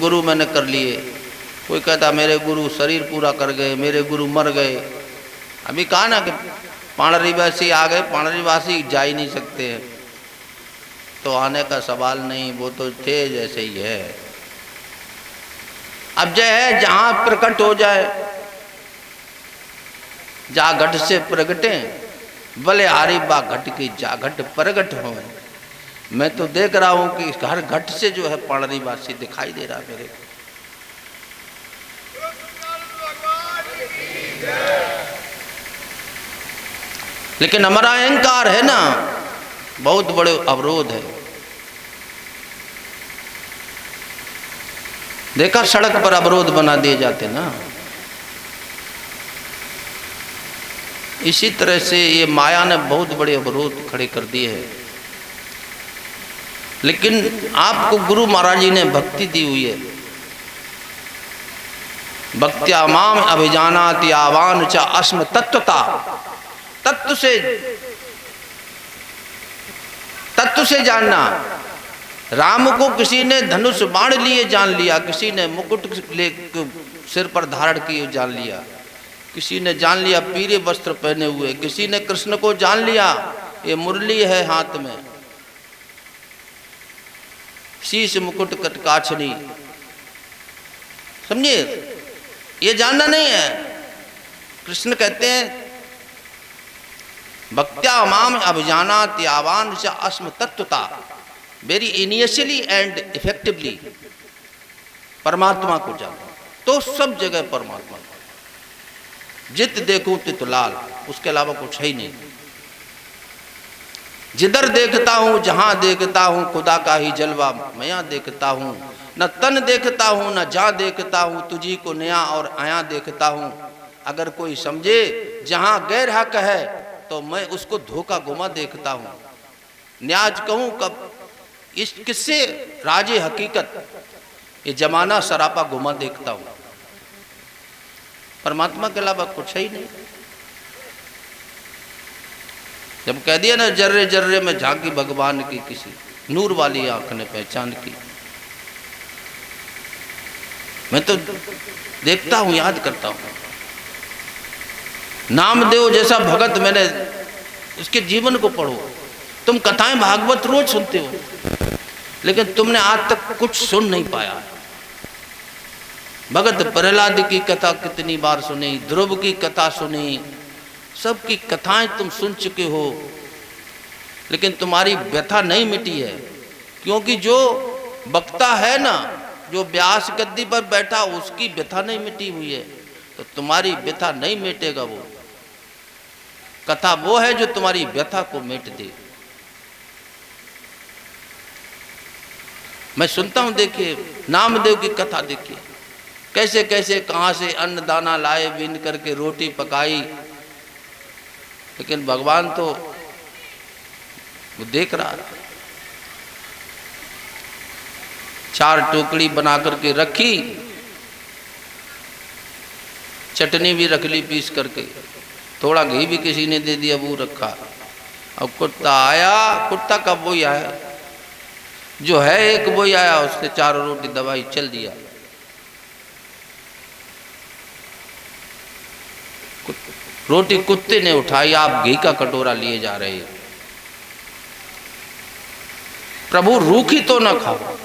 गुरु मैंने कर लिए, कोई कहता मेरे गुरु शरीर पूरा कर गए, मेरे गुरु मर गए। अभी कहा ना कि पाणरीवासी आ गए, पाणरीवासी जा ही नहीं सकते हैं, तो आने का सवाल नहीं, वो तो थे जैसे ही है। अब जो है जहां प्रकट हो जाए, जा घट से प्रगटे, भले हारी बा घट की जा घट प्रगट हो। मैं तो देख रहा हूं कि हर घट से जो है पाणरीवासी दिखाई दे रहा मेरे को। लेकिन हमारा अहंकार है ना, बहुत बड़े अवरोध है। देखा सड़क पर अवरोध बना दिए जाते ना, इसी तरह से ये माया ने बहुत बड़े अवरोध खड़े कर दिए हैं। लेकिन आपको गुरु महाराज जी ने भक्ति दी हुई है। भक्त्या माम अभिजानाति आवान च अस्म तत्वता, तत्व से जानना। राम को किसी ने धनुष बाण लिए जान लिया, किसी ने मुकुट ले सिर पर धारण किए जान लिया, किसी ने जान लिया पीले वस्त्र पहने हुए, किसी ने कृष्ण को जान लिया ये मुरली है हाथ में, शीश मुकुट कटकाछनी। समझिए, ये जानना नहीं है। कृष्ण कहते हैं भक्त्या माम अभिजानाति आवान च अस्म तत्वता, वेरी इनिशियली एंड इफेक्टिवली परमात्मा को जानो तो सब जगह परमात्मा। जित देखूं तित लाल, उसके अलावा कुछ है ही नहीं। जिधर देखता हूं जहां देखता हूं खुदा का ही जलवा मैं देखता हूं। न तन देखता हूं न जा देखता हूं, तुझी को नया और आया देखता हूं। अगर कोई समझे जहां गैर हक है तो मैं उसको धोखा गुमा देखता हूं। न्याज कहूं कब इस किससे राजे हकीकत, ये जमाना सरापा गुमा देखता हूं। परमात्मा के अलावा कुछ है ही नहीं। जब कह दिया ना जर्रे जर्रे में झांकी भगवान की किसी नूर वाली आंख ने पहचान की। मैं तो देखता हूं, याद करता हूं। नामदेव जैसा भगत, मैंने उसके जीवन को पढ़ो। तुम कथाएं भागवत रोज सुनते हो, लेकिन तुमने आज तक कुछ सुन नहीं पाया। भगत प्रहलाद की कथा कितनी बार सुनी, ध्रुव की कथा सुनी, सबकी कथाएं तुम सुन चुके हो, लेकिन तुम्हारी व्यथा नहीं मिटी है। क्योंकि जो वक्ता है ना, जो व्यास गद्दी पर बैठा, उसकी व्यथा नहीं मिटी हुई है, तो तुम्हारी व्यथा नहीं मिटेगा। वो कथा वो है जो तुम्हारी व्यथा को मिट दे। मैं सुनता हूं, देखिए नामदेव की कथा, देखिए कैसे कैसे कहां से अन्न दाना लाए, बीन करके रोटी पकाई, लेकिन भगवान तो वो देख रहा है। 4 टोकरी बना करके रखी, चटनी भी रख ली पीस करके, थोड़ा घी भी किसी ने दे दिया, वो रखा। अब कुत्ता आया, कुत्ता कब वही आया जो है एक, वही आया, उसने 4 रोटी दवाई चल दिया। रोटी कुत्ते ने उठाई, आप घी का कटोरा लिए जा रहे हैं। प्रभु रूखी तो ना खाओ,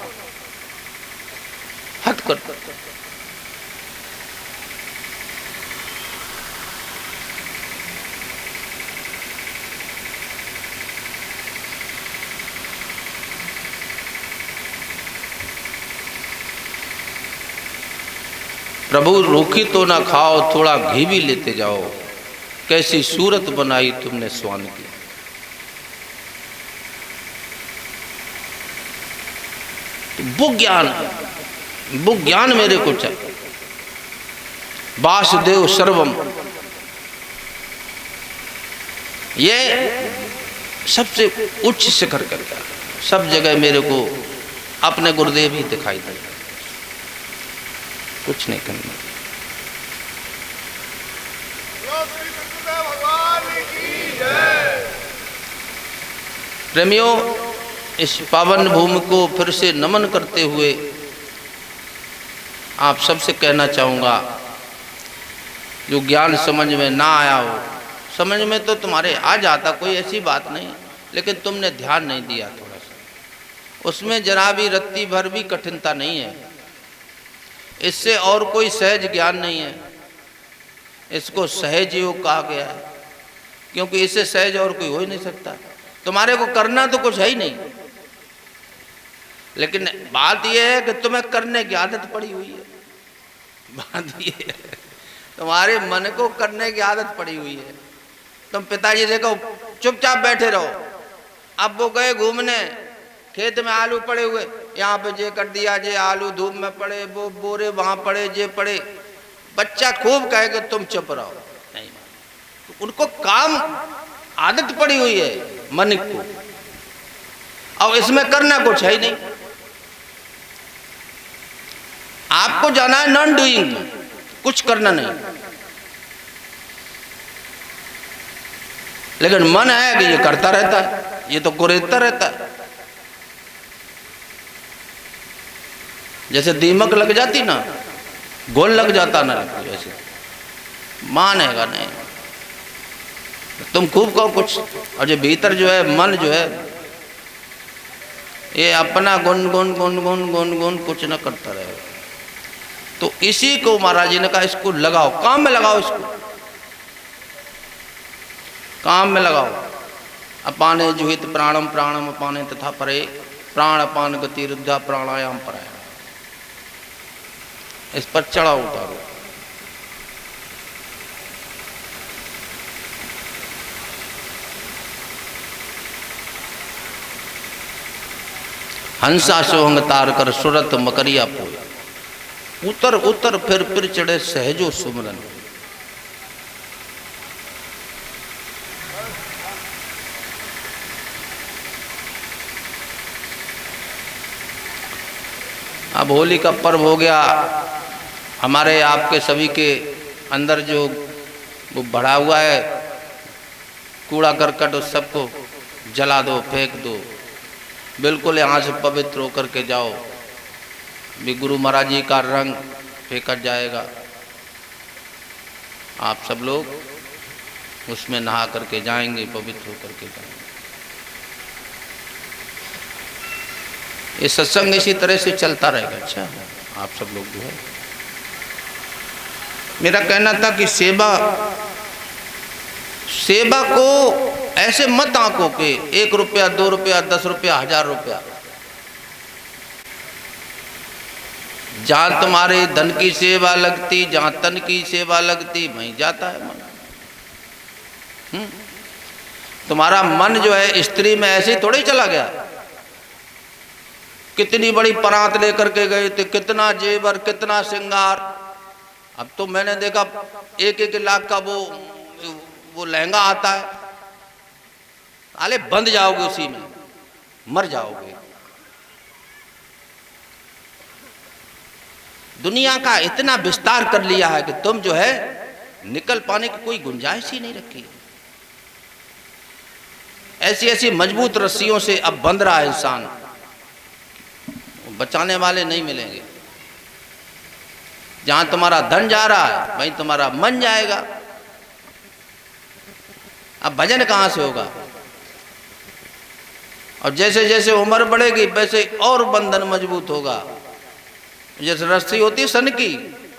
हट कर। प्रभु रूखी तो ना खाओ, थोड़ा घी भी लेते जाओ। कैसी सूरत बनाई तुमने स्वान की। वो ज्ञान मेरे को चाहिए। वासुदेव सर्वम, ये सबसे उच्च शिखर करता है। सब जगह मेरे को अपने गुरुदेव ही दिखाई दे, कुछ नहीं करना। प्रेमियों, इस पावन भूमि को फिर से नमन करते हुए आप सबसे कहना चाहूँगा, जो ज्ञान समझ में ना आया हो, समझ में तो तुम्हारे आ जाता, कोई ऐसी बात नहीं, लेकिन तुमने ध्यान नहीं दिया थोड़ा सा, उसमें जरा भी रत्ती भर भी कठिनता नहीं है। इससे और कोई सहज ज्ञान नहीं है, इसको सहज योग कहा गया है, क्योंकि इससे सहज और कोई हो ही नहीं सकता। तुम्हारे को करना तो कुछ है ही नहीं, लेकिन बात यह है कि तुम्हें करने की आदत पड़ी हुई है। बात यह है, तुम्हारे मन को करने की आदत पड़ी हुई है। तुम पिताजी से कहो चुपचाप बैठे रहो, अब वो गए घूमने, खेत में आलू पड़े हुए, यहाँ पे जे कर दिया, जे आलू धूप में पड़े, वो बोरे वहां पड़े, जे पड़े, बच्चा खूब कहे कि तुम चुप रहो, नहीं। तो उनको काम आदत पड़ी हुई है मन को, और इसमें करना कुछ है ही नहीं। आपको जाना है नॉन डूइंग, कुछ करना नहीं, लेकिन मन है कि ये करता रहता है, ये तो कुरेदता रहता है। जैसे दीमक लग जाती ना, गोल लग जाता ना, वैसे मानेगा नहीं। तुम खूब कहो कुछ, और जो भीतर जो है मन जो है, ये अपना गुन गुन गुन गुन गुन गुन कुछ न करता रहे। तो इसी को महाराज जी ने कहा, इसको लगाओ, काम में लगाओ, इसको काम में लगाओ। अपाने जुहित प्राणम प्राणम अपाने तथा परे, प्राण अपान गति रुद्धा प्राणायाम परायण। इस पर चढ़ा उतारो। हंसा सोहंग तार कर सुरत मकरिया पोय, उतर उतर फिर चढ़े सहजो सुमरन। अब होली का पर्व हो गया, हमारे आपके सभी के अंदर जो वो बढ़ा हुआ है कूड़ा करकट, उस सबको जला दो, फेंक दो, बिल्कुल यहाँ से पवित्र होकर के जाओ। भी गुरु महाराज जी का रंग फेंका जाएगा, आप सब लोग उसमें नहा करके जाएंगे, पवित्र होकर के जाएंगे। ये सत्संग इसी तरह से चलता रहेगा। अच्छा, आप सब लोग जो है, मेरा कहना था कि सेवा को ऐसे मत आंको के 1 रुपया 2 रुपया 10 रुपया 1000 रुपया, जहां तुम्हारे धन की सेवा लगती, जहां तन की सेवा लगती, वहीं जाता है मन। तुम्हारा मन जो है स्त्री में ऐसे ही थोड़े ही चला गया। कितनी बड़ी परात लेकर के गए थे, कितना जेवर, कितना श्रृंगार। अब तो मैंने देखा 1-1 लाख का वो लहंगा आता है। अरे बंध जाओगे उसी में, मर जाओगे। दुनिया का इतना विस्तार कर लिया है कि तुम जो है निकल पाने की कोई गुंजाइश ही नहीं रखी। ऐसी ऐसी मजबूत रस्सियों से अब बंध रहा है इंसान, बचाने वाले नहीं मिलेंगे। जहां तुम्हारा धन जा रहा है वहीं तुम्हारा मन जाएगा। अब भजन कहां से होगा? और जैसे जैसे उम्र बढ़ेगी वैसे और बंधन मजबूत होगा। जैसे रस्सी होती है सन की,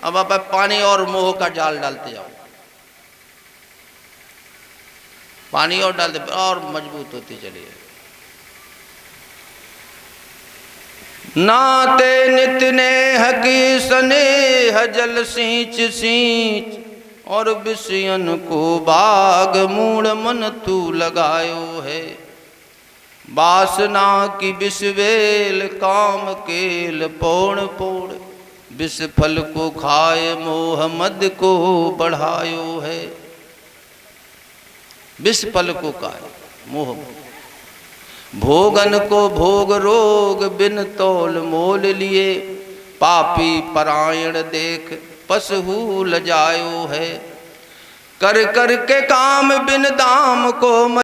अब आप पानी और मोह का जाल डालते जाओ, पानी और डालते और मजबूत होती चलिए। नाते नित नेह की स्नेह जल सींच सींच, और विषयन को बाग मूढ़ मन तू लगायो है। वासना की विषवेल काम केल पोड़ पोड़, विष फल को खाए मोह मद को बढ़ायो है। विष फल को खाए मोह, भोगन को भोग रोग बिन तोल मोल लिए। पापी परायण देख पशु लजायो है। कर कर के काम बिन दाम को